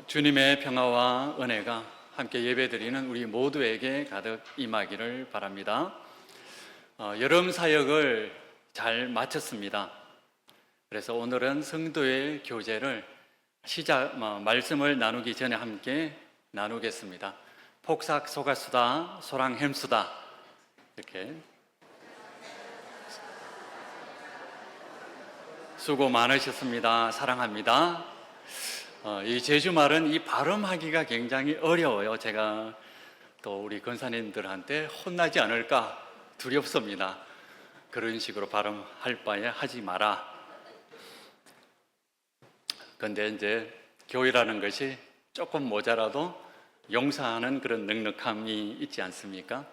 주님의 평화와 은혜가 함께 예배드리는 우리 모두에게 가득 임하기를 바랍니다. 여름 사역을 잘 마쳤습니다. 그래서 오늘은 성도의 교제를 말씀을 나누기 전에 함께 나누겠습니다. 폭삭 속았수다 소랑 햄수다, 이렇게 수고 많으셨습니다. 사랑합니다. 이 제주말은 이 발음하기가 굉장히 어려워요. 제가 또 우리 권사님들한테 혼나지 않을까 두렵습니다. 그런 식으로 발음할 바에 하지 마라. 근데 이제 교회라는 것이 조금 모자라도 용서하는 그런 넉넉함이 있지 않습니까?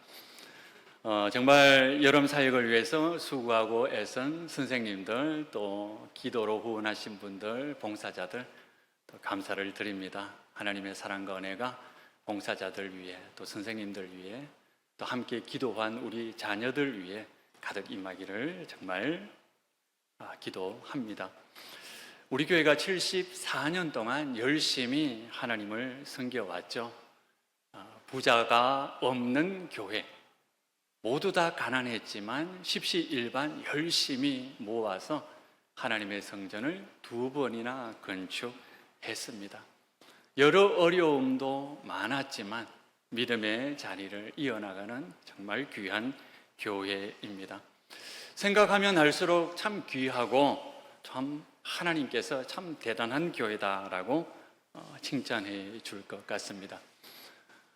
정말 여름 사역을 위해서 수고하고 애쓴 선생님들, 또 기도로 후원하신 분들, 봉사자들 감사를 드립니다. 하나님의 사랑과 은혜가 봉사자들 위해, 또 선생님들 위해, 또 함께 기도한 우리 자녀들 위해 가득 임하기를 정말 기도합니다. 우리 교회가 74년 동안 열심히 하나님을 섬겨왔죠. 부자가 없는 교회, 모두 다 가난했지만 십시일반 열심히 모아서 하나님의 성전을 2번이나 건축했습니다. 여러 어려움도 많았지만 믿음의 자리를 이어나가는 정말 귀한 교회입니다. 생각하면 할수록 참 귀하고 참 하나님께서 참 대단한 교회다라고 칭찬해 줄 것 같습니다.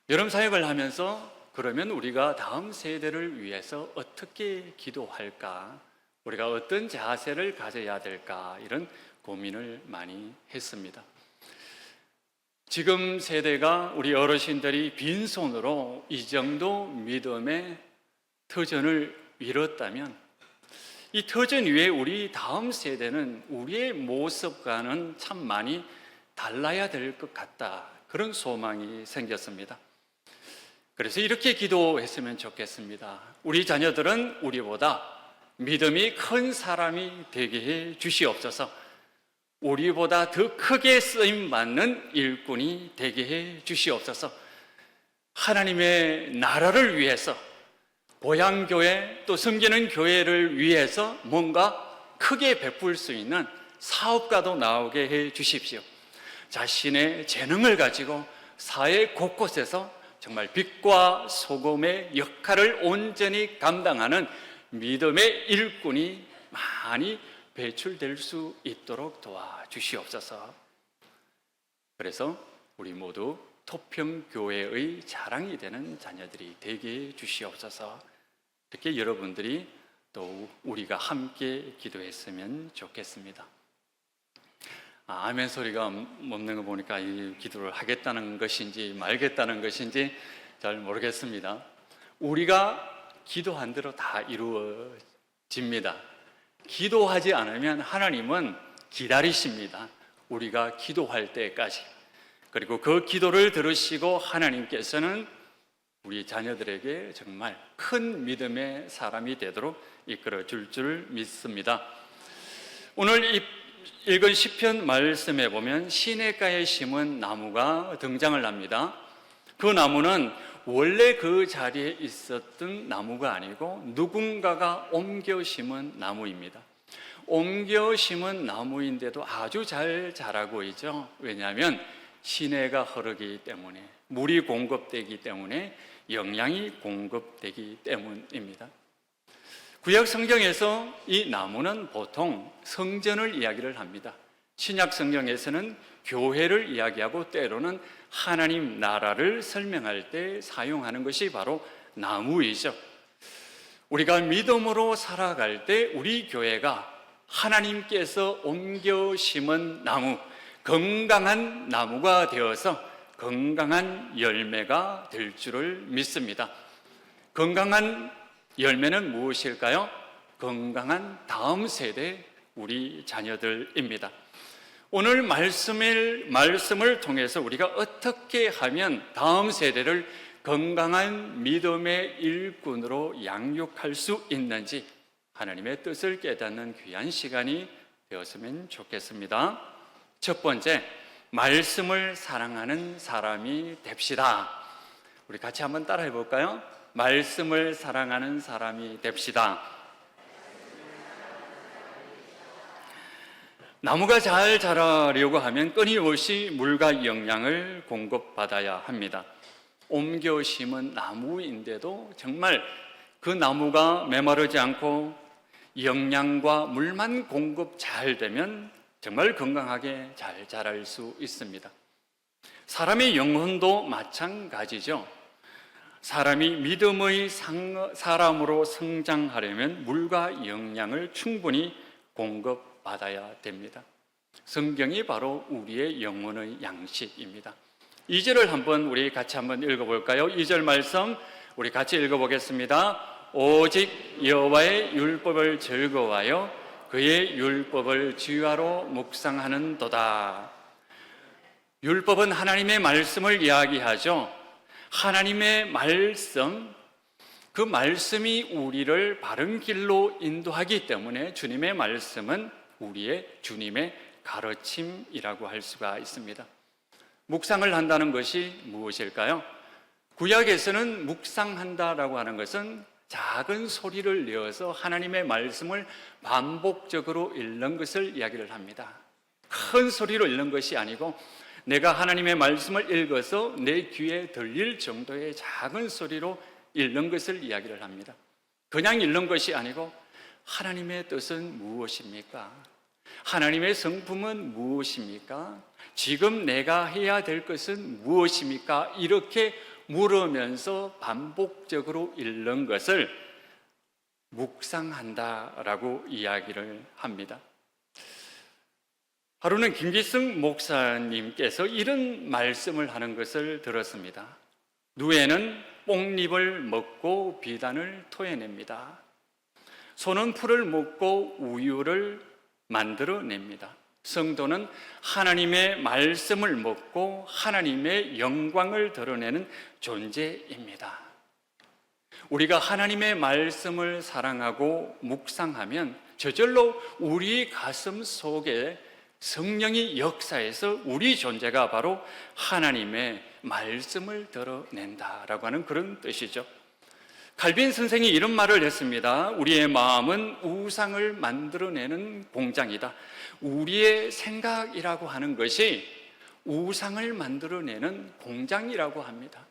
여름 사역을 하면서 그러면 우리가 다음 세대를 위해서 어떻게 기도할까? 우리가 어떤 자세를 가져야 될까? 이런 고민을 많이 했습니다. 지금 세대가 우리 어르신들이 빈손으로 이 정도 믿음의 터전을 이뤘다면 이 터전 위에 우리 다음 세대는 우리의 모습과는 참 많이 달라야 될 것 같다. 그런 소망이 생겼습니다. 그래서 이렇게 기도했으면 좋겠습니다. 우리 자녀들은 우리보다 믿음이 큰 사람이 되게 해 주시옵소서. 우리보다 더 크게 쓰임받는 일꾼이 되게 해 주시옵소서. 하나님의 나라를 위해서, 보양교회 또 섬기는 교회를 위해서 뭔가 크게 베풀 수 있는 사업가도 나오게 해 주십시오. 자신의 재능을 가지고 사회 곳곳에서 정말 빛과 소금의 역할을 온전히 감당하는 믿음의 일꾼이 많이 배출될 수 있도록 도와주시옵소서. 그래서 우리 모두 토평교회의 자랑이 되는 자녀들이 되게 해주시옵소서. 이렇게 여러분들이 또 우리가 함께 기도했으면 좋겠습니다. 아멘 소리가 없는 거 보니까 이 기도를 하겠다는 것인지 말겠다는 것인지 잘 모르겠습니다. 우리가 기도한 대로 다 이루어집니다. 기도하지 않으면 하나님은 기다리십니다. 우리가 기도할 때까지. 그리고 그 기도를 들으시고 하나님께서는 우리 자녀들에게 정말 큰 믿음의 사람이 되도록 이끌어 줄 믿습니다. 오늘 읽은 시편 말씀에 보면 시냇가에 심은 나무가 등장을 합니다. 그 나무는 원래 그 자리에 있었던 나무가 아니고 누군가가 옮겨 심은 나무입니다. 옮겨 심은 나무인데도 아주 잘 자라고 있죠. 왜냐하면 시내가 흐르기 때문에, 물이 공급되기 때문에, 영양이 공급되기 때문입니다. 구약 성경에서 이 나무는 보통 성전을 이야기를 합니다. 신약 성경에서는 교회를 이야기하고 때로는 하나님 나라를 설명할 때 사용하는 것이 바로 나무이죠. 우리가 믿음으로 살아갈 때 우리 교회가 하나님께서 옮겨 심은 나무, 건강한 나무가 되어서 건강한 열매가 될 줄을 믿습니다. 건강한 열매는 무엇일까요? 건강한 다음 세대 우리 자녀들입니다. 오늘 말씀을 통해서 우리가 어떻게 하면 다음 세대를 건강한 믿음의 일꾼으로 양육할 수 있는지 하나님의 뜻을 깨닫는 귀한 시간이 되었으면 좋겠습니다. 첫 번째, 말씀을 사랑하는 사람이 됩시다. 우리 같이 한번 따라해 볼까요? 말씀을 사랑하는 사람이 됩시다. 나무가 잘 자라려고 하면 끊임없이 물과 영양을 공급받아야 합니다. 옮겨 심은 나무인데도 정말 그 나무가 메마르지 않고 영양과 물만 공급 잘 되면 정말 건강하게 잘 자랄 수 있습니다. 사람의 영혼도 마찬가지죠. 사람이 믿음의 사람으로 성장하려면 물과 영양을 충분히 공급받아야 됩니다. 성경이 바로 우리의 영혼의 양식입니다. 2절을 우리 같이 한번 읽어볼까요? 2절 말씀 우리 같이 읽어보겠습니다. 오직 여호와의 율법을 즐거워하여 그의 율법을 주야로 묵상하는도다. 율법은 하나님의 말씀을 이야기하죠. 하나님의 말씀, 그 말씀이 우리를 바른 길로 인도하기 때문에 주님의 말씀은 우리의 주님의 가르침이라고 할 수가 있습니다. 묵상을 한다는 것이 무엇일까요? 구약에서는 묵상한다라고 하는 것은 작은 소리를 내어서 하나님의 말씀을 반복적으로 읽는 것을 이야기를 합니다. 큰 소리로 읽는 것이 아니고 내가 하나님의 말씀을 읽어서 내 귀에 들릴 정도의 작은 소리로 읽는 것을 이야기를 합니다. 그냥 읽는 것이 아니고 하나님의 뜻은 무엇입니까? 하나님의 성품은 무엇입니까? 지금 내가 해야 될 것은 무엇입니까? 이렇게 물으면서 반복적으로 읽는 것을 묵상한다라고 이야기를 합니다. 하루는 김기승 목사님께서 이런 말씀을 하는 것을 들었습니다. 누에는 뽕잎을 먹고 비단을 토해냅니다. 소는 풀을 먹고 우유를 만들어냅니다. 성도는 하나님의 말씀을 먹고 하나님의 영광을 드러내는 존재입니다. 우리가 하나님의 말씀을 사랑하고 묵상하면 저절로 우리 가슴 속에 성령이 역사해서 우리 존재가 바로 하나님의 말씀을 드러낸다라고 하는 그런 뜻이죠. 칼빈 선생이 이런 말을 했습니다. 우리의 마음은 우상을 만들어내는 공장이다. 우리의 생각이라고 하는 것이 우상을 만들어내는 공장이라고 합니다.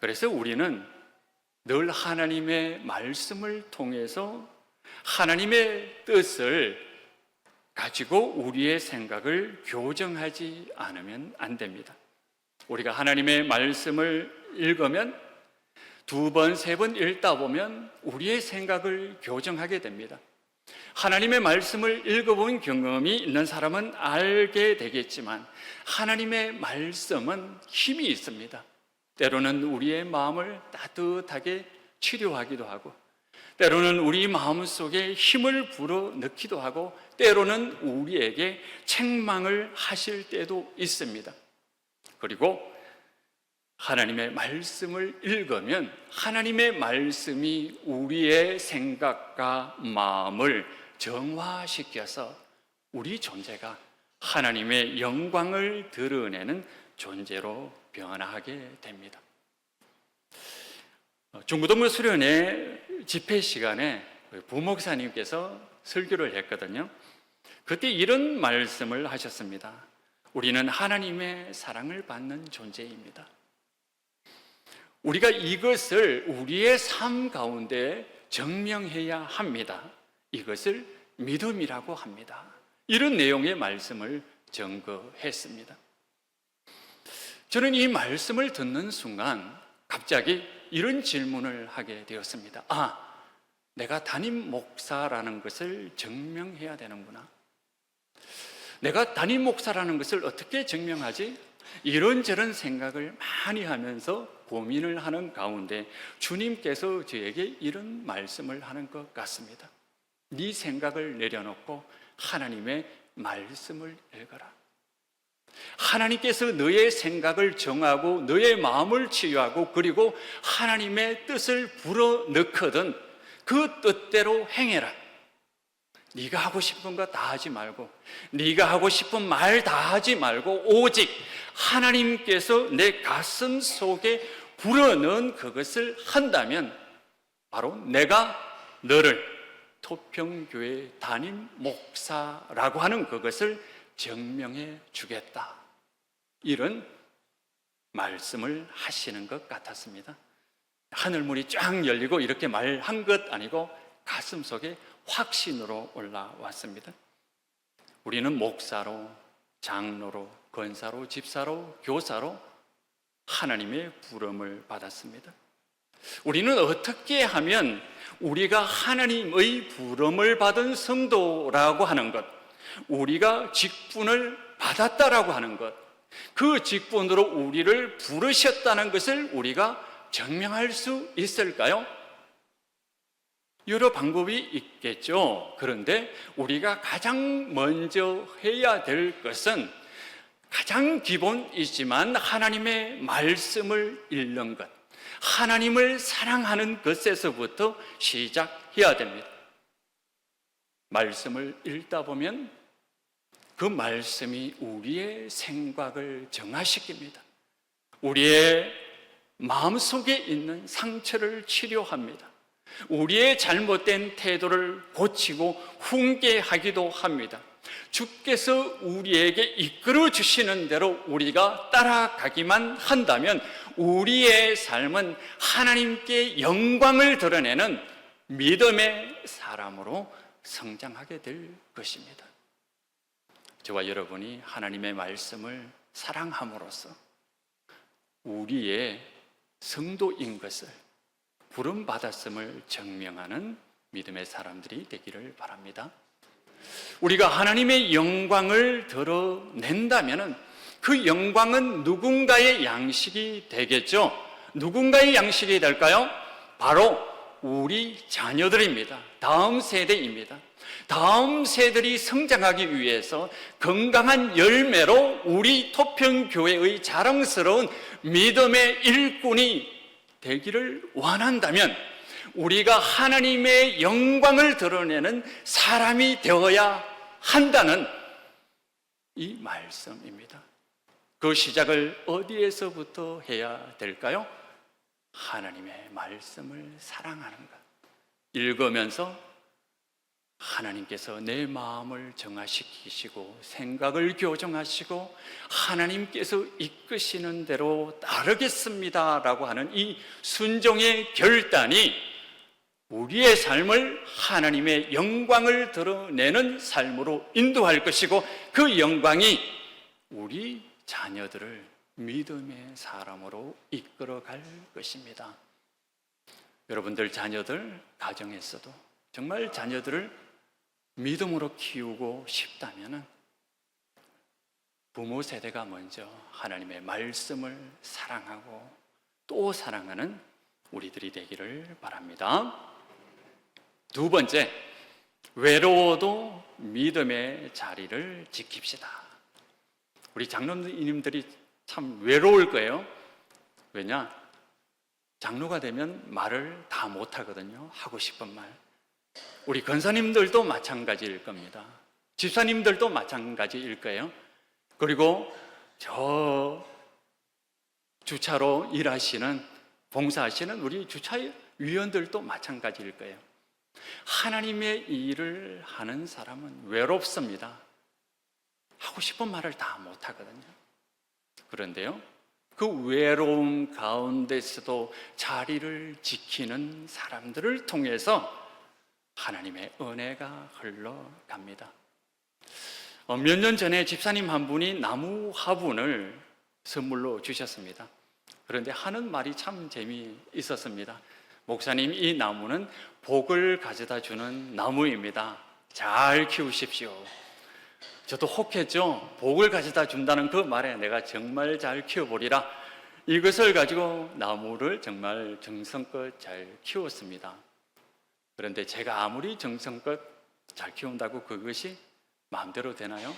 그래서 우리는 늘 하나님의 말씀을 통해서 하나님의 뜻을 가지고 우리의 생각을 교정하지 않으면 안 됩니다. 우리가 하나님의 말씀을 읽으면 2번, 3번 읽다 보면 우리의 생각을 교정하게 됩니다. 하나님의 말씀을 읽어본 경험이 있는 사람은 알게 되겠지만 하나님의 말씀은 힘이 있습니다. 때로는 우리의 마음을 따뜻하게 치료하기도 하고 때로는 우리 마음속에 힘을 불어넣기도 하고 때로는 우리에게 책망을 하실 때도 있습니다. 그리고 하나님의 말씀을 읽으면 하나님의 말씀이 우리의 생각과 마음을 정화시켜서 우리 존재가 하나님의 영광을 드러내는 존재로 변화하게 됩니다. 중고등부 수련회 집회 시간에 부목사님께서 설교를 했거든요. 그때 이런 말씀을 하셨습니다. 우리는 하나님의 사랑을 받는 존재입니다. 우리가 이것을 우리의 삶 가운데 증명해야 합니다. 이것을 믿음이라고 합니다. 이런 내용의 말씀을 증거했습니다. 저는 이 말씀을 듣는 순간 갑자기 이런 질문을 하게 되었습니다. 내가 담임 목사라는 것을 증명해야 되는구나. 내가 담임 목사라는 것을 어떻게 증명하지? 이런저런 생각을 많이 하면서 고민을 하는 가운데 주님께서 저에게 이런 말씀을 하는 것 같습니다. 네 생각을 내려놓고 하나님의 말씀을 읽어라. 하나님께서 너의 생각을 정하고 너의 마음을 치유하고 그리고 하나님의 뜻을 불어넣거든 그 뜻대로 행해라. 네가 하고 싶은 거 다 하지 말고, 네가 하고 싶은 말 다 하지 말고, 오직 하나님께서 내 가슴 속에 불어넣은 그것을 한다면 바로 내가 너를 토평교회 담임 목사라고 하는 그것을 증명해 주겠다. 이런 말씀을 하시는 것 같았습니다. 하늘문이 쫙 열리고 이렇게 말한 것 아니고 가슴 속에 확신으로 올라왔습니다. 우리는 목사로, 장로로, 권사로, 집사로, 교사로 하나님의 부름을 받았습니다. 우리는 어떻게 하면 우리가 하나님의 부름을 받은 성도라고 하는 것, 우리가 직분을 받았다라고 하는 것, 그 직분으로 우리를 부르셨다는 것을 우리가 증명할 수 있을까요? 여러 방법이 있겠죠. 그런데 우리가 가장 먼저 해야 될 것은 가장 기본이지만 하나님의 말씀을 읽는 것, 하나님을 사랑하는 것에서부터 시작해야 됩니다. 말씀을 읽다 보면 그 말씀이 우리의 생각을 정화시킵니다. 우리의 마음속에 있는 상처를 치료합니다. 우리의 잘못된 태도를 고치고 훈계하기도 합니다. 주께서 우리에게 이끌어 주시는 대로 우리가 따라가기만 한다면 우리의 삶은 하나님께 영광을 드러내는 믿음의 사람으로 성장하게 될 것입니다. 저와 여러분이 하나님의 말씀을 사랑함으로써 우리의 성도인 것을 부름받았음을 증명하는 믿음의 사람들이 되기를 바랍니다. 우리가 하나님의 영광을 드러낸다면 그 영광은 누군가의 양식이 되겠죠. 누군가의 양식이 될까요? 바로 우리 자녀들입니다. 다음 세대입니다. 다음 세대들이 성장하기 위해서 건강한 열매로 우리 토평교회의 자랑스러운 믿음의 일꾼이 되기를 원한다면 우리가 하나님의 영광을 드러내는 사람이 되어야 한다는 이 말씀입니다. 그 시작을 어디에서부터 해야 될까요? 하나님의 말씀을 사랑하는 것. 읽으면서 하나님께서 내 마음을 정화시키시고 생각을 교정하시고 하나님께서 이끄시는 대로 따르겠습니다 라고 하는 이 순종의 결단이 우리의 삶을 하나님의 영광을 드러내는 삶으로 인도할 것이고 그 영광이 우리 자녀들을 믿음의 사람으로 이끌어갈 것입니다. 여러분들 자녀들 가정에서도 정말 자녀들을 믿음으로 키우고 싶다면 부모 세대가 먼저 하나님의 말씀을 사랑하고 또 사랑하는 우리들이 되기를 바랍니다. 두 번째, 외로워도 믿음의 자리를 지킵시다. 우리 장로님들이 참 외로울 거예요. 왜냐? 장로가 되면 말을 다 못하거든요. 하고 싶은 말. 우리 권사님들도 마찬가지일 겁니다. 집사님들도 마찬가지일 거예요. 그리고 저 주차로 일하시는, 봉사하시는 우리 주차위원들도 마찬가지일 거예요. 하나님의 일을 하는 사람은 외롭습니다. 하고 싶은 말을 다 못하거든요. 그런데요, 그 외로움 가운데서도 자리를 지키는 사람들을 통해서 하나님의 은혜가 흘러갑니다. 몇 년 전에 집사님 한 분이 나무 화분을 선물로 주셨습니다. 그런데 하는 말이 참 재미있었습니다. 목사님, 이 나무는 복을 가져다 주는 나무입니다. 잘 키우십시오. 저도 혹했죠. 복을 가져다 준다는 그 말에 내가 정말 잘 키워보리라. 이것을 가지고 나무를 정말 정성껏 잘 키웠습니다. 그런데 제가 아무리 정성껏 잘 키운다고 그것이 마음대로 되나요?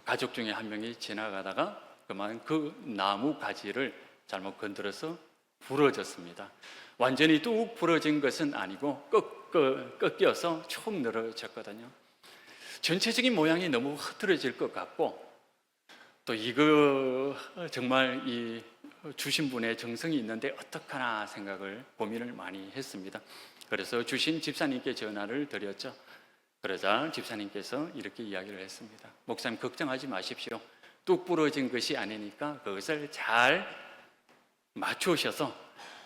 가족 중에 한 명이 지나가다가 그만 그 나무 가지를 잘못 건드려서 부러졌습니다. 완전히 뚝 부러진 것은 아니고 꺾여서 축 늘어졌거든요. 전체적인 모양이 너무 흐트러질 것 같고, 또 이거 정말 이 주신 분의 정성이 있는데 어떡하나 생각을 고민을 많이 했습니다. 그래서 주신 집사님께 전화를 드렸죠. 그러자 집사님께서 이렇게 이야기를 했습니다. 목사님, 걱정하지 마십시오. 뚝 부러진 것이 아니니까 그것을 잘 맞추셔서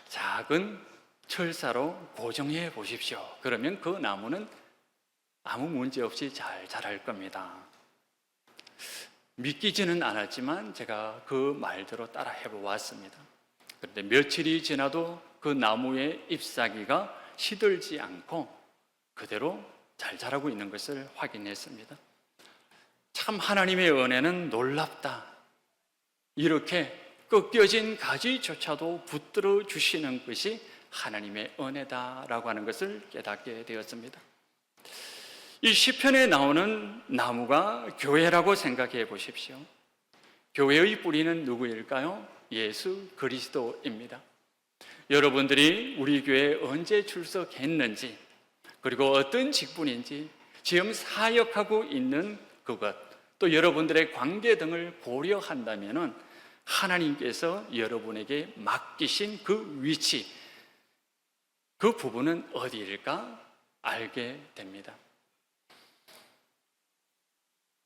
작은 철사로 고정해 보십시오. 그러면 그 나무는 아무 문제 없이 잘 자랄 겁니다. 믿기지는 않았지만 제가 그 말대로 따라 해보았습니다. 그런데 며칠이 지나도 그 나무의 잎사귀가 시들지 않고 그대로 잘 자라고 있는 것을 확인했습니다. 참 하나님의 은혜는 놀랍다. 이렇게 꺾여진 가지조차도 붙들어 주시는 것이 하나님의 은혜다라고 하는 것을 깨닫게 되었습니다. 이 시편에 나오는 나무가 교회라고 생각해 보십시오. 교회의 뿌리는 누구일까요? 예수 그리스도입니다. 여러분들이 우리 교회에 언제 출석했는지, 그리고 어떤 직분인지, 지금 사역하고 있는 그것, 또 여러분들의 관계 등을 고려한다면 하나님께서 여러분에게 맡기신 그 위치, 그 부분은 어디일까 알게 됩니다.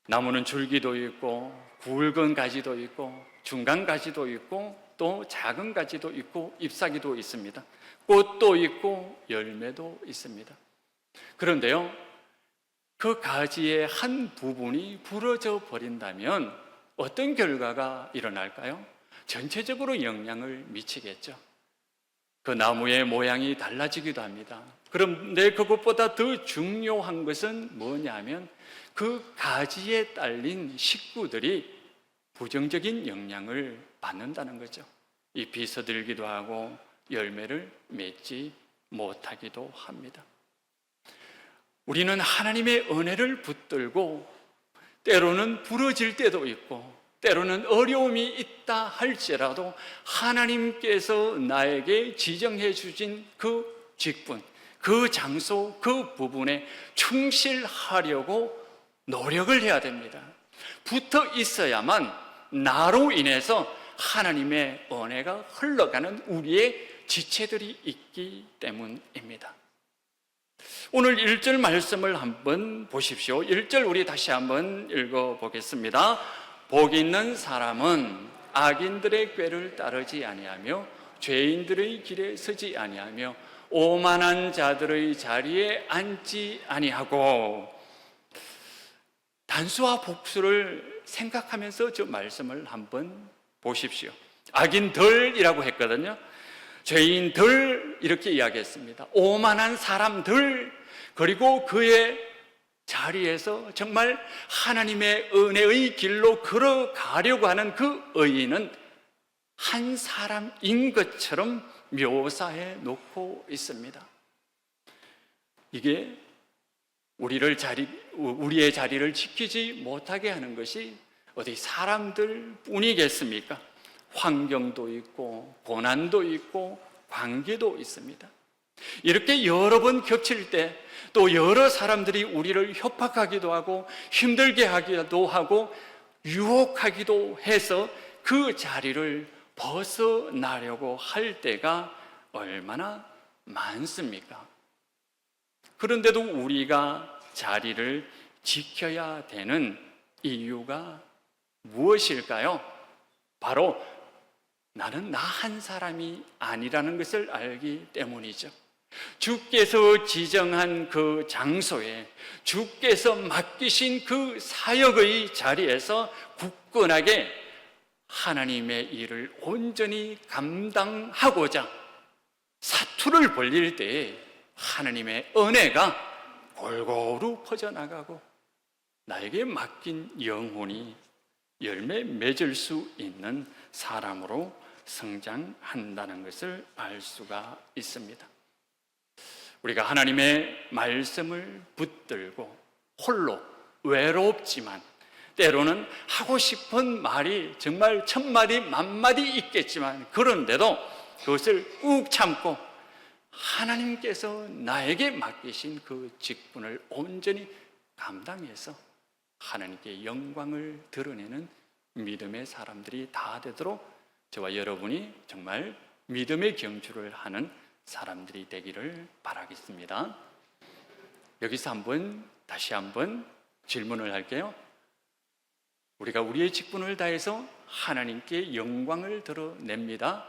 나무는 줄기도 있고 굵은 가지도 있고 중간 가지도 있고 또 작은 가지도 있고 잎사귀도 있습니다. 꽃도 있고 열매도 있습니다. 그런데요, 그 가지의 한 부분이 부러져 버린다면 어떤 결과가 일어날까요? 전체적으로 영향을 미치겠죠. 그 나무의 모양이 달라지기도 합니다. 그런데 그것보다 더 중요한 것은 뭐냐면 그 가지에 딸린 식구들이 부정적인 영향을 받는다는 거죠. 잎이 서들기도 하고 열매를 맺지 못하기도 합니다. 우리는 하나님의 은혜를 붙들고 때로는 부러질 때도 있고 때로는 어려움이 있다 할지라도 하나님께서 나에게 지정해 주신 그 직분, 그 장소, 그 부분에 충실하려고 노력을 해야 됩니다. 붙어 있어야만 나로 인해서 하나님의 은혜가 흘러가는 우리의 지체들이 있기 때문입니다. 오늘 1절 말씀을 한번 보십시오. 1절 우리 다시 한번 읽어보겠습니다. 복 있는 사람은 악인들의 꾀를 따르지 아니하며 죄인들의 길에 서지 아니하며 오만한 자들의 자리에 앉지 아니하고. 단수와 복수를 생각하면서 저 말씀을 한번 보십시오. 악인들이라고 했거든요. 죄인들 이렇게 이야기했습니다. 오만한 사람들, 그리고 그의 자리에서 정말 하나님의 은혜의 길로 걸어가려고 하는 그 의인은 한 사람인 것처럼 묘사해 놓고 있습니다. 이게 우리의 자리를 지키지 못하게 하는 것이 어디 사람들 뿐이겠습니까? 환경도 있고 고난도 있고 관계도 있습니다. 이렇게 여러 번 겹칠 때 또 여러 사람들이 우리를 협박하기도 하고 힘들게 하기도 하고 유혹하기도 해서 그 자리를 벗어나려고 할 때가 얼마나 많습니까? 그런데도 우리가 자리를 지켜야 되는 이유가 무엇일까요? 바로 나는 나 한 사람이 아니라는 것을 알기 때문이죠. 주께서 지정한 그 장소에, 주께서 맡기신 그 사역의 자리에서 굳건하게 하나님의 일을 온전히 감당하고자 사투를 벌릴 때에 하나님의 은혜가 골고루 퍼져나가고 나에게 맡긴 영혼이 열매 맺을 수 있는 사람으로 성장한다는 것을 알 수가 있습니다. 우리가 하나님의 말씀을 붙들고 홀로 외롭지만, 때로는 하고 싶은 말이 정말 1000마디, 10,000마디 있겠지만 그런데도 그것을 꾹 참고 하나님께서 나에게 맡기신 그 직분을 온전히 감당해서 하나님께 영광을 드러내는 믿음의 사람들이 다 되도록 저와 여러분이 정말 믿음의 경주를 하는 사람들이 되기를 바라겠습니다. 여기서 다시 한번 질문을 할게요. 우리가 우리의 직분을 다해서 하나님께 영광을 드러냅니다.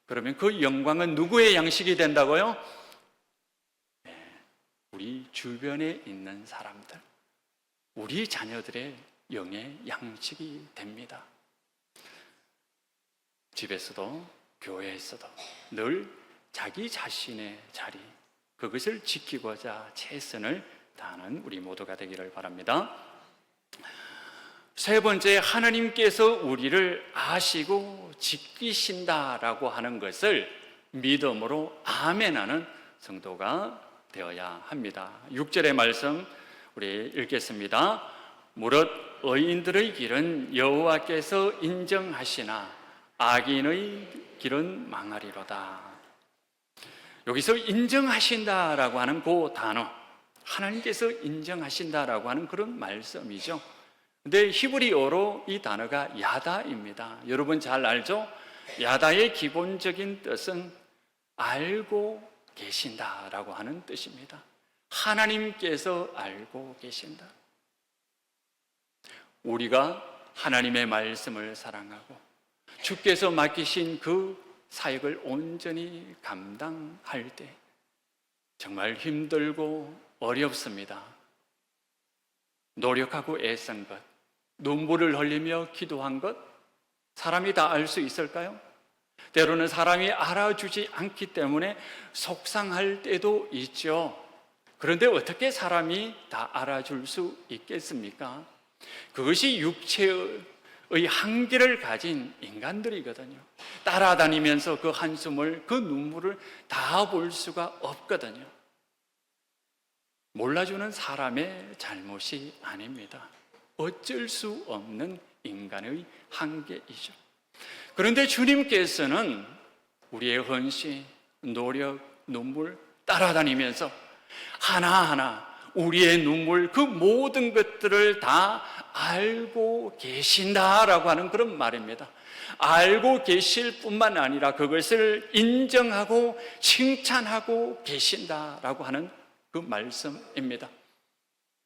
그러면 그 영광은 누구의 양식이 된다고요? 네, 우리 주변에 있는 사람들, 우리 자녀들의 영의 양식이 됩니다. 집에서도 교회에서도 늘 자기 자신의 자리, 그것을 지키고자 최선을 다하는 우리 모두가 되기를 바랍니다. 세 번째, 하나님께서 우리를 아시고 지키신다라고 하는 것을 믿음으로 아멘하는 성도가 되어야 합니다. 6절의 말씀 우리 읽겠습니다. 무릇 의인들의 길은 여호와께서 인정하시나 악인의 길은 망하리로다. 여기서 인정하신다라고 하는 그 단어, 하나님께서 인정하신다라고 하는 그런 말씀이죠. 근데 히브리어로 이 단어가 야다입니다. 여러분 잘 알죠? 야다의 기본적인 뜻은 알고 계신다라고 하는 뜻입니다. 하나님께서 알고 계신다. 우리가 하나님의 말씀을 사랑하고 주께서 맡기신 그 사역을 온전히 감당할 때 정말 힘들고 어렵습니다. 노력하고 애쓴 것, 눈물을 흘리며 기도한 것, 사람이 다 알 수 있을까요? 때로는 사람이 알아주지 않기 때문에 속상할 때도 있죠. 그런데 어떻게 사람이 다 알아줄 수 있겠습니까? 그것이 육체의 한계를 가진 인간들이거든요. 따라다니면서 그 한숨을, 그 눈물을 다 볼 수가 없거든요. 몰라주는 사람의 잘못이 아닙니다. 어쩔 수 없는 인간의 한계이죠. 그런데 주님께서는 우리의 헌신, 노력, 눈물 따라다니면서 하나하나 우리의 눈물, 그 모든 것들을 다 알고 계신다라고 하는 그런 말입니다. 알고 계실 뿐만 아니라 그것을 인정하고 칭찬하고 계신다라고 하는 그 말씀입니다.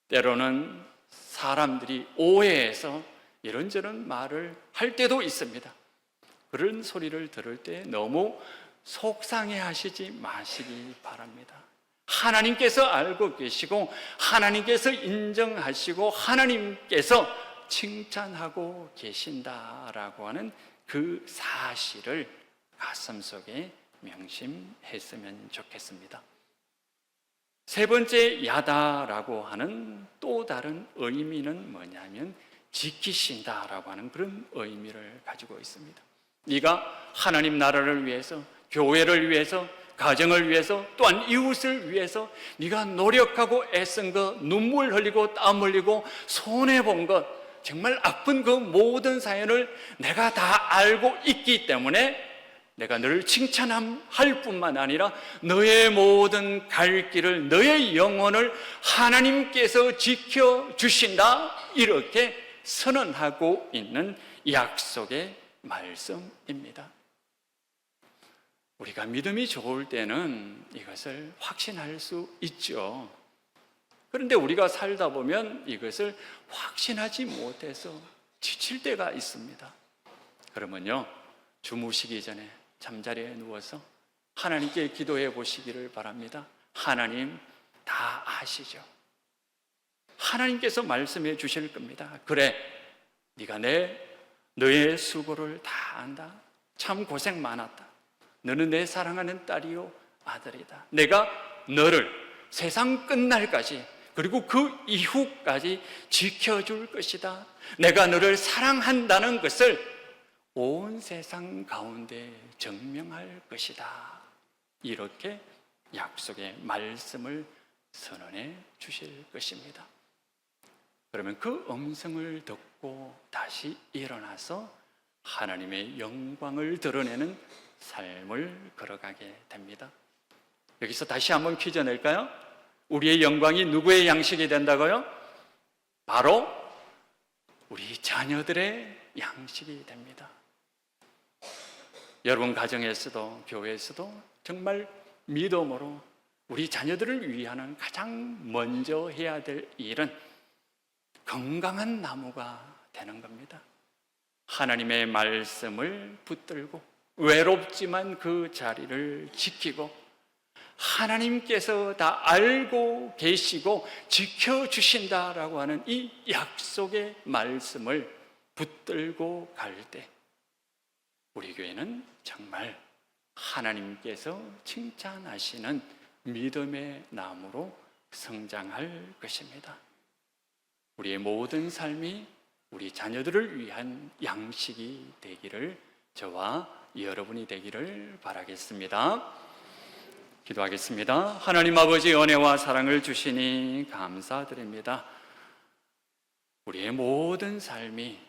때로는 사람들이 오해해서 이런저런 말을 할 때도 있습니다. 그런 소리를 들을 때 너무 속상해 하시지 마시기 바랍니다. 하나님께서 알고 계시고 하나님께서 인정하시고 하나님께서 칭찬하고 계신다라고 하는 그 사실을 가슴속에 명심했으면 좋겠습니다. 세 번째, 야다라고 하는 또 다른 의미는 뭐냐면 지키신다라고 하는 그런 의미를 가지고 있습니다. 네가 하나님 나라를 위해서, 교회를 위해서, 가정을 위해서, 또한 이웃을 위해서 네가 노력하고 애쓴 것, 눈물 흘리고 땀 흘리고 손해본 것, 정말 아픈 그 모든 사연을 내가 다 알고 있기 때문에 내가 너를 칭찬할 뿐만 아니라 너의 모든 갈 길을, 너의 영혼을 하나님께서 지켜주신다, 이렇게 선언하고 있는 약속의 말씀입니다. 우리가 믿음이 좋을 때는 이것을 확신할 수 있죠. 그런데 우리가 살다 보면 이것을 확신하지 못해서 지칠 때가 있습니다. 그러면요, 주무시기 전에 잠자리에 누워서 하나님께 기도해 보시기를 바랍니다. 하나님 다 아시죠? 하나님께서 말씀해 주실 겁니다. 그래, 네가 너의 수고를 다 안다. 참 고생 많았다. 너는 내 사랑하는 딸이요 아들이다. 내가 너를 세상 끝날까지, 그리고 그 이후까지 지켜줄 것이다. 내가 너를 사랑한다는 것을 온 세상 가운데 증명할 것이다. 이렇게 약속의 말씀을 선언해 주실 것입니다. 그러면 그 음성을 듣고 다시 일어나서 하나님의 영광을 드러내는 삶을 걸어가게 됩니다. 여기서 다시 한번 퀴즈 낼까요? 우리의 영광이 누구의 양식이 된다고요? 바로 우리 자녀들의 양식이 됩니다. 여러분 가정에서도 교회에서도 정말 믿음으로 우리 자녀들을 위하는 가장 먼저 해야 될 일은 건강한 나무가 되는 겁니다. 하나님의 말씀을 붙들고 외롭지만 그 자리를 지키고 하나님께서 다 알고 계시고 지켜주신다라고 하는 이 약속의 말씀을 붙들고 갈 때 우리 교회는 정말 하나님께서 칭찬하시는 믿음의 나무로 성장할 것입니다. 우리의 모든 삶이 우리 자녀들을 위한 양식이 되기를 저와 여러분이 되기를 바라겠습니다. 기도하겠습니다. 하나님 아버지 은혜와 사랑을 주시니 감사드립니다. 우리의 모든 삶이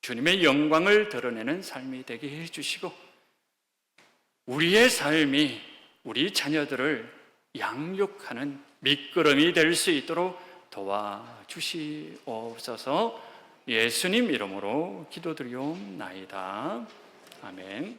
주님의 영광을 드러내는 삶이 되게 해주시고 우리의 삶이 우리 자녀들을 양육하는 밑거름이 될 수 있도록 도와주시옵소서. 예수님 이름으로 기도드리옵나이다. 아멘.